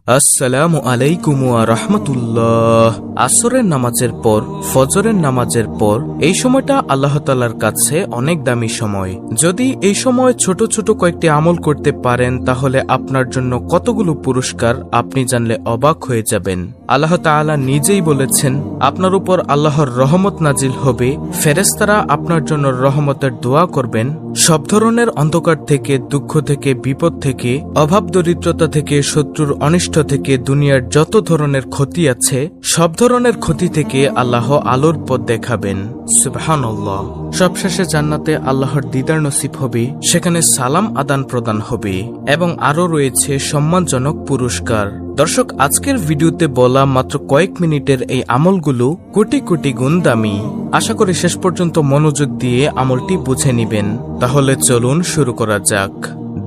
আসসালামু আলাইকুম ওয়া রাহমাতুল্লাহ। আসরের নামাজের পর ফজরের নামাজের পর এই সময়টা আল্লাহ তাআলার কাছে অনেক দামি সময়। যদি এই সময় ছোট ছোট কয়েকটি আমল করতে পারেন তাহলে আপনার জন্য কতগুলো পুরস্কার আপনি জানলে অবাক হয়ে যাবেন। আল্লাহ তাআলা নিজেই বলেছেন, আপনার উপর আল্লাহর রহমত নাজিল হবে, ফেরেশতারা আপনার জন্য রহমতের দোয়া করবেন, সব ধরনের অন্ধকার থেকে, দুঃখ থেকে, বিপদ থেকে, অভাব দরিদ্রতা থেকে, শত্রুর অনিষ্ট থেকে, দুনিয়ার যত ধরনের ক্ষতি আছে সব ধরনের ক্ষতি থেকে আল্লাহ আলোর পথ দেখাবেন। সুবহানাল্লাহ। সবশেষে জান্নাতে আল্লাহর দিদার নসিব হবে, সেখানে সালাম আদান প্রদান হবে এবং আরো রয়েছে সম্মানজনক পুরস্কার। দর্শক, আজকের ভিডিওতে বলা মাত্র কয়েক মিনিটের এই আমলগুলো কোটি কোটি গুণ দামি। আশা করি শেষ পর্যন্ত মনোযোগ দিয়ে আমলটি বুঝে নিবেন। তাহলে চলুন শুরু করা যাক।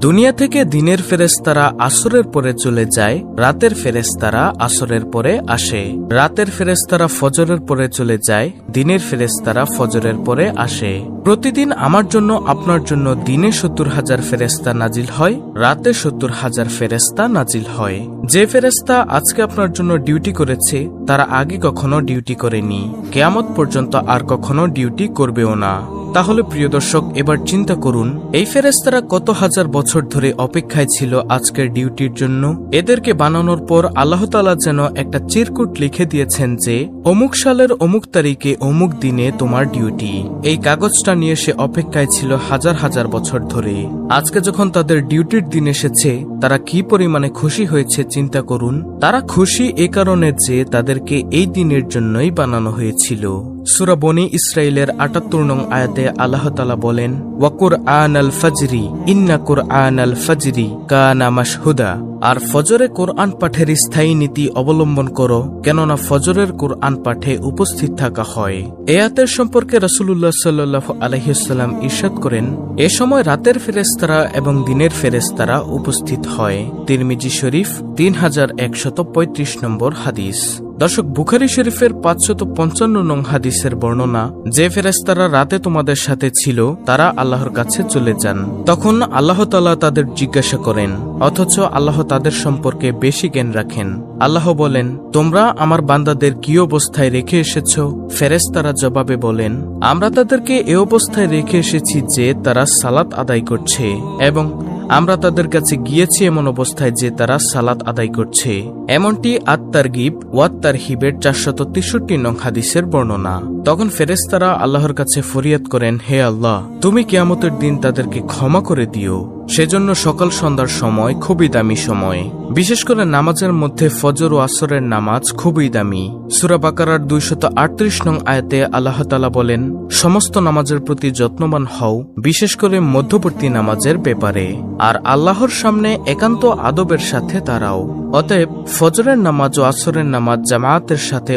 দুনিয়া থেকে দিনের ফেরেশতারা আসরের পরে চলে যায়, রাতের ফেরেশতারা আসরের পরে আসে। রাতের ফেরেশতারা ফজরের পরে চলে যায়, দিনের ফেরেশতারা ফজরের পরে আসে। প্রতিদিন আমার জন্য আপনার জন্য দিনে ৭০,০০০ ফেরেশতা নাজিল হয়, রাতে ৭০,০০০ ফেরেশতা নাজিল হয়। যে ফেরেশতা আজকে আপনার জন্য ডিউটি করেছে তারা আগে কখনো ডিউটি করেনি, কিয়ামত পর্যন্ত আর কখনো ডিউটি করবেও না। তাহলে প্রিয় দর্শক, এবার চিন্তা করুন এই ফেরেশতারা কত হাজার বছর ধরে অপেক্ষায় ছিল আজকের ডিউটির জন্য। এদেরকে বানানোর পর আল্লাহ তাআলা যেন একটা চিরকুট লিখে দিয়েছেন যে অমুক সালের অমুক তারিখে অমুক দিনে তোমার ডিউটি। এই কাগজটা নিয়ে সে অপেক্ষায় ছিল হাজার হাজার বছর ধরে। আজকে যখন তাদের ডিউটির দিন এসেছে তারা কি পরিমাণে খুশি হয়েছে চিন্তা করুন। তারা খুশি এ কারণে যে তাদেরকে এই দিনের জন্যই বানানো হয়েছিল। সূরা বনী ইসরাইলের ৭৮ নং আয়াতে আল্লাহ তাআলা বলেন, ওয়া কুরআনাল ফাজরি ইন্না কুরআনাল ফাজরি কানা মাশহুদা। আর ফজরে কোরআন পাঠের স্থায়ী নীতি অবলম্বন করো, কেননা ফজরের কোরআন পাঠে উপস্থিত থাকা হয়। এই আয়াতের সম্পর্কে রাসূলুল্লাহ সাল্লাল্লাহু আলাইহি ওয়াসাল্লাম ইরশাদ করেন, এ সময় রাতের ফেরেশতারা এবং দিনের ফেরেশতারা উপস্থিত হয়। তিরমিজি শরীফ ৩১৩৫ নম্বর হাদিস। দর্শক, বুখারী শরীফের ৫৫৫ নং হাদিসের বর্ণনা, যে ফেরেশতারা রাতে তোমাদের সাথে ছিল তারা আল্লাহর কাছে চলে যান। তখন আল্লাহ তাআলা তাদের জিজ্ঞাসা করেন, অথচ আল্লাহ তাদের সম্পর্কে বেশি জ্ঞান রাখেন। আল্লাহ বলেন, তোমরা আমার বান্দাদের কি অবস্থায় রেখে এসেছ? ফেরেশতারা জবাবে বলেন, আমরা তাদেরকে এ অবস্থায় রেখে এসেছি যে তারা সালাত আদায় করছে, এবং আমরা তাদের কাছে গিয়েছি এমন অবস্থায় যে তারা সালাত আদায় করছে। এমনটি আত-তারগিব ওয়াত তারহিবের ৪৬৩ নং হাদিসের বর্ণনা। তখন ফেরেশতারা আল্লাহর কাছে ফরিয়াদ করেন, হে আল্লাহ, তুমি কিয়ামতের দিন তাদেরকে ক্ষমা করে দিও। সেজন্য সকাল সন্ধ্যার সময় খুবই দামি সময়। বিশেষ করে নামাজের মধ্যে ফজর ও আসরের নামাজ খুবই দামি। সূরা বাকারার ২৩৮ নং আয়াতে আল্লাহ তাআলা বলেন, সমস্ত নামাজের প্রতি যত্নবান হও, বিশেষ করে মধ্যবর্তী নামাজের ব্যাপারে, আর আল্লাহর সামনে একান্ত আদবের সাথে দাঁড়াও। অতএব ফজরের নামাজ ও আসরের নামাজ জামায়াতের সাথে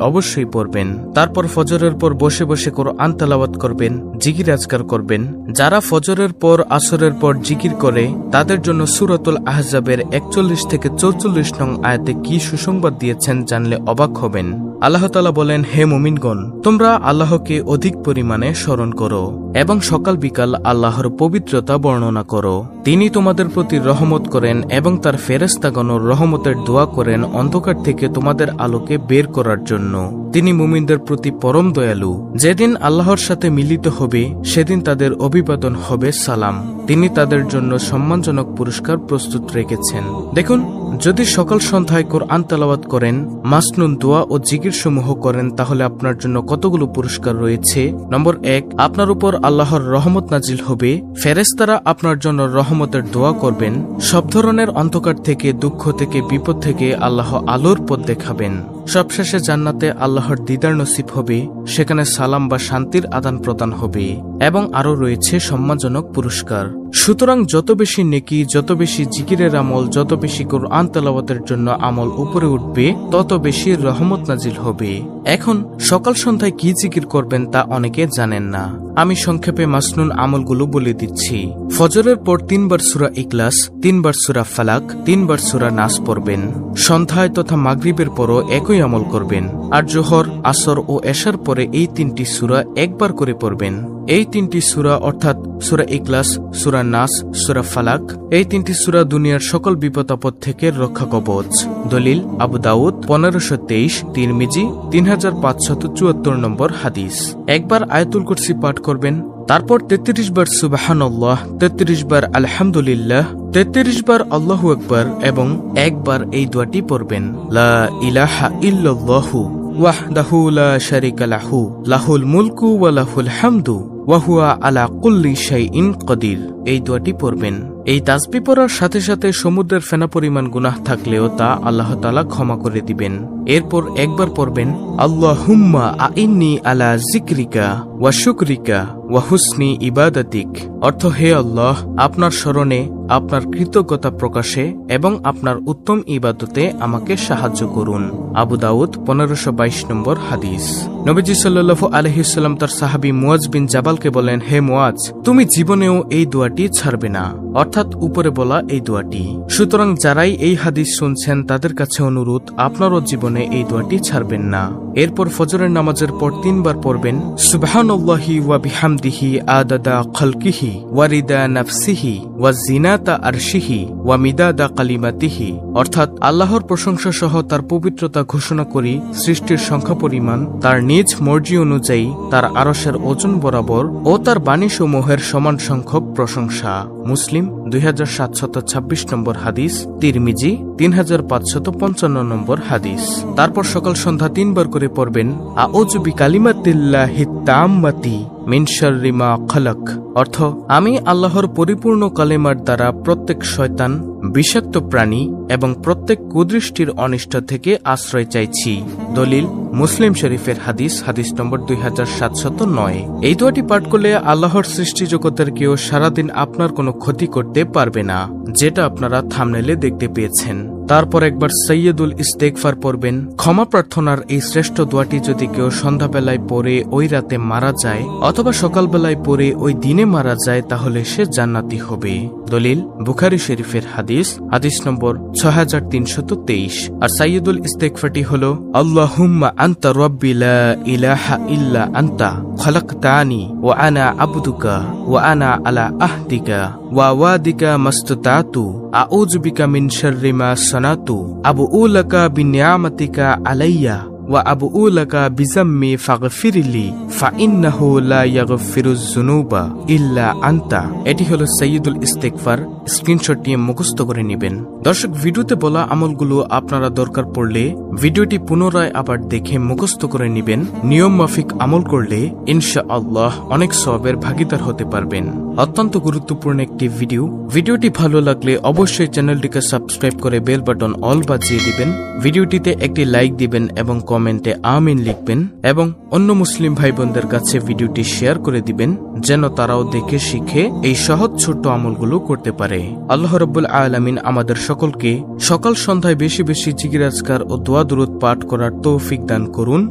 অবশ্যই পড়বেন। তারপর ফজরের পর বসে বসে কোরআন তেলাওয়াত করবেন, জিকির আজকার করবেন। যারা ফজরের পর আসরের পর জিকির করে তাদের জন্য সূরাতুল আহজাবের ৪১ থেকে ৪৪ নং আয়াতে কি সুসংবাদ দিয়েছেন জানলে অবাক হবেন। আল্লাহ তাআলা বলেন, হে মুমিনগণ, তোমরা আল্লাহকে অধিক পরিমাণে স্মরণ করো এবং সকাল বিকাল আল্লাহর পবিত্রতা বর্ণনা করো। তিনি তোমাদের প্রতি রহমত করেন এবং তার ফেরেশতাগণ রহমতের দোয়া করেন অন্ধকার থেকে তোমাদের আলোকে বের করার জন্য। তিনি মুমিনদের প্রতি পরম দয়ালু। যেদিন আল্লাহর সাথে মিলিত হবে সেদিন তাদের অভিবাদন হবে সালাম। তিনি তাদের জন্য সম্মানজনক পুরস্কার প্রস্তুত রেখেছেন। দেখুন, যদি সকাল সন্ধ্যায় কোরআন তেলাওয়াত করেন, মাসনুন দোয়া ও জিকির সমূহ করেন, তাহলে আপনার জন্য কতগুলো পুরস্কার রয়েছে। নম্বর ১, আপনার উপর আল্লাহর রহমত নাজিল হবে, ফেরেশতারা আপনার জন্য রহমতের দোয়া করবেন, সব ধরনের অন্ধকার থেকে, দুঃখ থেকে, বিপদ থেকে আল্লাহ আলোর পথ দেখাবেন। সবশেষে জান্নাতে আল্লাহর দিদার নসিব হবে, সেখানে সালাম বা শান্তির আদান প্রদান হবে এবং আরো রয়েছে সম্মানজনক পুরস্কার। সুতরাং যত বেশি নেকি, যত বেশি জিকিরের আমল, যত বেশি কোরআন তেলাওয়াতের জন্য আমল উপরে উঠবে তত বেশি রহমত নাজিল হবে। এখন সকাল সন্ধ্যায় কি জিকির করবেন তা অনেকে জানেন না। আমি সংক্ষেপে মাসনুন আমলগুলো বলে দিচ্ছি। ফজরের পর ৩ বার সূরা ইখলাস, ৩ বার সূরা ফালাক, ৩ বার সূরা নাস পড়বেন। সন্ধ্যায় তথা মাগরিবের পরও একই আমল করবেন। আর জোহর, আসর ও এশার পরে এই ৩টি সূরা একবার করে পড়বেন। এই 3টি সূরা অর্থাৎ সূরা ইখলাস, সূরা নাস, সূরা ফালাক, এই 3টি সূরা দুনিয়ার সকল বিপদ আপদ থেকে রক্ষা কবচ। দলিল আবু দাউদ 1523, তিরমিজি 3574 নম্বর হাদিস। একবার আয়াতুল কুরসি পাঠ করবেন, তারপর 33 বার সুবহানাল্লাহ, 33 বার আলহামদুলিল্লাহ, 33 বার আল্লাহু আকবার এবং একবার এই দোয়াটি পড়বেন, লা ইলাহা ইল্লাল্লাহু ওয়াহদাহু লা শারীকা লাহু লাহুল মুলকু ওয়া লাহুল হামদু ওয়া হুয়া আলা কুল্লি শাইইন কাদির। এই দোয়াটি পড়বেন। এই তাসবিহ পড়ার সাথে সাথে সমুদ্রের ফেনা পরিমাণ গুনাহ থাকলেও তা আল্লাহ তাআলা ক্ষমা করে দিবেন। এরপর একবার পড়বেন, আল্লাহুম্মা আইন্নি আলা যিকরিকা ওয়া শুকরিকা ওয়া হুসনি ইবাদাতিক। অর্থ, হে আল্লাহ, আপনার স্মরণে, আপনার কৃতজ্ঞতা প্রকাশে এবং আপনার উত্তম ইবাদতে আমাকে সাহায্য করুন। আবু দাউদ 1522 নম্বর হাদিস। নবীজি সাল্লাল্লাহু আলাইহি ওয়াসাল্লাম তার সাহাবী মুয়াজ বিন জাবালকে বলেন, হে মুয়াজ, তুমি জীবনেও এই দোয়াটি ছাড়বে না, অর্থাৎ উপরে বলা এই দোয়াটি। সুতরাং যারাই এই হাদিস শুনছেন তাদের কাছে অনুরোধ, আপনারও জীবনে এই দোয়াটি ছাড়বেন না। এরপর ফজরের নামাজের পর 3 বার পড়বেন, সুবহানাল্লাহি ওয়া বিহামদিহি আদাদা খালকিহি ওয়া রিদা নাফসিহি ওয়া জিনাতা আরশিহি ওয়া মিদাদা কালিমাতিহি। অর্থাৎ আল্লাহর প্রশংসা সহ তার পবিত্রতা ঘোষণা করি, সৃষ্টির সংখ্যা পরিমাণ, তার নিজ মর্জি অনুযায়ী, তার আরশের ওজন বরাবর ও তার বাণীসমূহের সমান সংখ্যক প্রশংসা। মুসলিম 2726 নম্বর হাদিস, তিরমিজি 3555 নম্বর হাদিস। তারপর সকাল সন্ধ্যা 3 বার করে পড়বেন, আউযু বিকালিমাতিল্লাহিত তাম্মাতি মিন শাররি মা খালাক। অর্থ, আমি আল্লাহর পরিপূর্ণ কালেমার দ্বারা প্রত্যেক শয়তান, বিষাক্ত প্রাণী এবং প্রত্যেক কুদৃষ্টির অনিষ্ট থেকে আশ্রয় চাইছি। দলিল মুসলিম শরীফের হাদিস, হাদিস নম্বর 2709। এই দোয়াটি পাঠ করলে আল্লাহর সৃষ্টি জগতের কেউ সারাদিন আপনার কোনো ক্ষতি করতে পারবে না, যেটা আপনারা থাম্বনেলে দেখতে পেয়েছেন। তারপর একবার সৈয়দুল ইস্তেগফার পড়বেন। ক্ষমা প্রার্থনার এই শ্রেষ্ঠ দোয়াটি যদি কেউ সন্ধ্যাবেলায় পড়ে ওই রাতে মারা যায় অথবা সকালবেলায় পড়ে ওই দিনে মারা যায়, তাহলে সে জান্নাতি হবে। দলিল বুখারী শরীফের হাদিস, হাদিস নম্বর 6323। আর সৈয়দুল ইস্তেগফারটি হলো, আল্লাহুম্মা আনতা রাব্বি লা ইলাহা ইল্লা আনতা খালাকতানি ওয়া আনা আবদুকা ওয়া আনা আলা আহদিকা ওয়া ওয়াদিকা মাসতাতু আউযু বিকা মিন শাররি মা সানাতু আবুউ লাকা বিনিআমাতিকা আলাইয়া ওয়া আবুউ লাকা বিযাম্মি ফাগফিরলি ফাইন্নাহু লা ইয়াগফিরুয যুনুবা ইল্লা আনতা। এটি হলো সৈয়দুল ইস্তেগফার। স্ক্রিনশট নিয়ে মুখস্থ করে নেবেন। দর্শক, ভিডিওতে বলা আমলগুলো আপনারা দরকার পড়লে ভিডিওটি পুনরায় আবার দেখে মুখস্থ করে নেবেন। নিয়ম মাফিক আমল করলে ইনশাআল্লাহ অনেক সওয়াবের ভাগীদার হতে পারবেন। অত্যন্ত গুরুত্বপূর্ণ একটি ভিডিও। ভিডিওটি ভালো লাগলে অবশ্যই চ্যানেলটিকে সাবস্ক্রাইব করে বেল বাটন অল বাজিয়ে দিবেন। ভিডিওটিতে একটি লাইক দিবেন এবং কমেন্টে আমিন লিখবেন এবং অন্য মুসলিম ভাই বোনদের কাছে ভিডিওটি শেয়ার করে দিবেন, যেন তারাও দেখে শিখে এই সহজ ছোট্ট আমলগুলো করতে পারে। আল্লাহ রাব্বুল আলামিন আমাদের সকলকে সকাল সন্ধ্যায় বেশি বেশি জিকির আজকার ও দোয়া দুরূদ পাঠ করার তৌফিক দান করুন।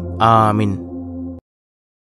আমিন।